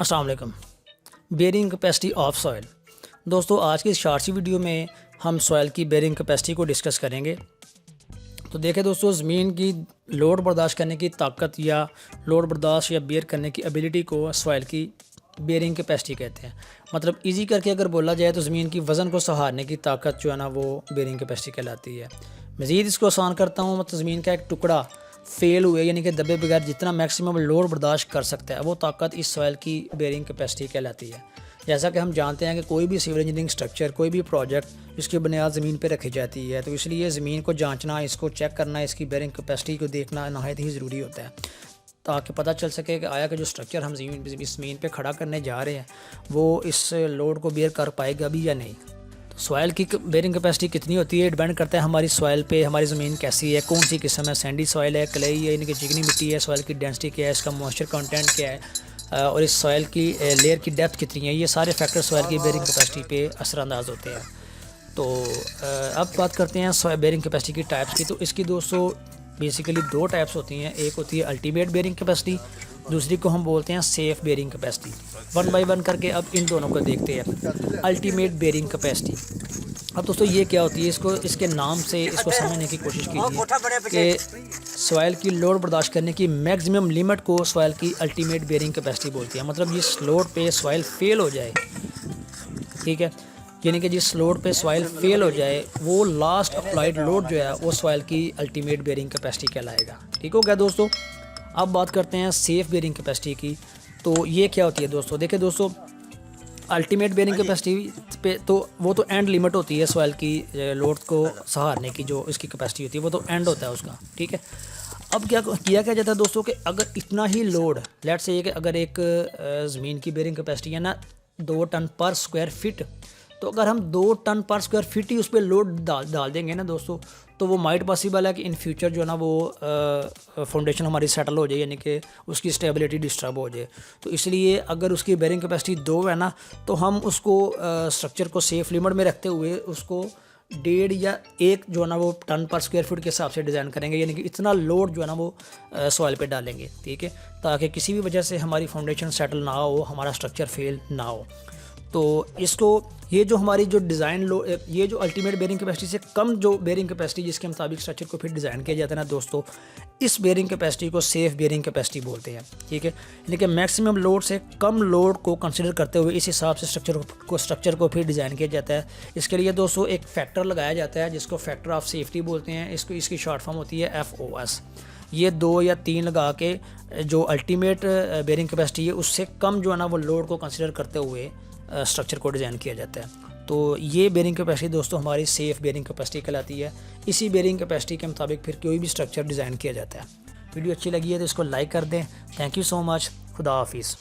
अस्सलाम वालेकुम। Bearing capacity of soil. दोस्तों, आज की इस शॉर्ट सी वीडियो में हम सॉइल की बेयरिंग कैपेसिटी को डिस्कस करेंगे। तो देखें दोस्तों, ज़मीन की लोड बर्दाश्त करने की ताकत या लोड बर्दाश्त या बेयर करने की एबिलिटी को सॉइल की बेयरिंग कैपेसिटी कहते हैं। मतलब इजी करके अगर बोला जाए तो ज़मीन की वज़न को सहारने की ताकत जो है ना, वो बेयरिंग कैपेसिटी कहलाती है। मज़ीद इसको आसान करता हूँ, मतलब ज़मीन का एक टुकड़ा फेल हुए यानी कि दबे बगैर जितना मैक्सिमम लोड बर्दाश्त कर सकता है, वो ताकत इस सॉइल की बेयरिंग कैपेसिटी कहलाती है। जैसा कि हम जानते हैं कि कोई भी सिविल इंजीनियरिंग स्ट्रक्चर, कोई भी प्रोजेक्ट, इसकी बुनियाद ज़मीन पर रखी जाती है। तो इसलिए ज़मीन को जांचना, इसको चेक करना, इसकी बेयरिंग कैपेसिटी को देखना नहायत ही ज़रूरी होता है, ताकि पता चल सके कि आया कि जो स्ट्रक्चर हम ज़मीन पे खड़ा करने जा रहे हैं वो इस लोड को बेयर कर पाएगा भी या नहीं। तो सॉइल की बेयरिंग कैपेसिटी कितनी होती है, डिपेंड करता है हमारी सॉइल पे, हमारी ज़मीन कैसी है, कौन सी किस्म है, सैंडी सॉइल है, क्लेई है, यानी कि चिकनी मिट्टी है, सॉइल की डेंसिटी क्या है, इसका मॉइस्चर कंटेंट क्या है, और इस सॉइल की लेयर की डेप्थ कितनी है। ये सारे फैक्टर सॉइल की बेयरिंग कैपेसिटी पे असरअंदाज होते हैं। तो अब बात करते हैं सॉइल बेयरिंग कैपेसिटी की टाइप्स की। तो इसकी दोस्तों बेसिकली दो टाइप्स होती हैं। एक होती है अल्टीमेट बेयरिंग कैपेसिटी, दूसरी को हम बोलते हैं safe bearing capacity. One by one करके अब इन दोनों को देखते हैं। अल्टीमेट बेयरिंग कैपेसिटी, अब दोस्तों ये क्या होती है, इसको इसके नाम से इसको समझने की कोशिश कीजिए कि सॉइल की लोड बर्दाश्त करने की मैक्सिमम लिमिट को सॉइल की अल्टीमेट बेयरिंग कैपेसिटी बोलती है। मतलब जिस लोड पे सॉइल फेल हो जाए, ठीक है, यानी कि जिस लोड पे सॉइल फेल हो जाए, वो लास्ट अप्लाइड लोड जो है वो सॉइल की अल्टीमेट बेयरिंग कैपेसिटी कहलाएगा। ठीक हो गया दोस्तों। अब बात करते हैं सेफ़ बेयरिंग कैपेसिटी की। तो ये क्या होती है दोस्तों, देखिए दोस्तों, अल्टीमेट बेयरिंग कैपेसिटी पे तो वो तो एंड लिमिट होती है सॉइल की लोड को सहारने की, जो इसकी कैपेसिटी होती है वो तो एंड होता है उसका। ठीक है, अब क्या किया क्या जाता है दोस्तों कि अगर इतना ही लोड, लेट्स से ये कि अगर एक ज़मीन की बेयरिंग कैपेसिटी है ना 2 टन पर स्क्वायर फिट, तो अगर हम 2 टन पर स्क्वायर फिट ही उस पर लोड डाल देंगे ना दोस्तों, तो वो माइट पॉसिबल है कि इन फ्यूचर जो है ना वो फाउंडेशन हमारी सेटल हो जाए, यानी कि उसकी स्टेबिलिटी डिस्टर्ब हो जाए। तो इसलिए अगर उसकी बेयरिंग कैपेसिटी 2 है ना, तो हम उसको स्ट्रक्चर को सेफ लिमिट में रखते हुए उसको 1.5 या 1 जो है ना वो टन पर स्क्वायर फुट के हिसाब से डिज़ाइन करेंगे, यानी कि इतना लोड जो है ना वो सॉइल पे डालेंगे। ठीक है, ताकि किसी भी वजह से हमारी फाउंडेशन सेटल ना हो, हमारा स्ट्रक्चर फेल ना हो। तो इसको ये जो हमारी जो डिज़ाइन ये जो अल्टीमेट बेयरिंग कैपेसिटी से कम जो बेयरिंग कैपेसिटी जिसके मुताबिक स्ट्रक्चर को फिर डिज़ाइन किया जाता है ना दोस्तों, इस बेयरिंग कैपेसिटी को सेफ़ बेयरिंग कैपेसिटी बोलते हैं। ठीक है, यानी कि मैक्सिमम लोड से कम लोड को कंसिडर करते हुए इस हिसाब से स्ट्रक्चर को फिर डिज़ाइन किया जाता है। इसके लिए दोस्तों एक फैक्टर लगाया जाता है जिसको फैक्टर ऑफ सेफ्टी बोलते हैं। इसकी शॉर्ट फॉर्म होती है FOS। ये 2 या 3 लगा के जो अल्टीमेट बेयरिंग कैपेसिटी है उससे कम जो है ना वो लोड को कंसिडर करते हुए स्ट्रक्चर को डिज़ाइन किया जाता है। तो ये बेयरिंग कैपेसिटी दोस्तों हमारी सेफ़ बेयरिंग कैपेसिटी कहलाती है। इसी बेयरिंग कैपेसिटी के मुताबिक फिर कोई भी स्ट्रक्चर डिज़ाइन किया जाता है। वीडियो अच्छी लगी है तो इसको लाइक कर दें। Thank you so much. खुदा हाफिज़।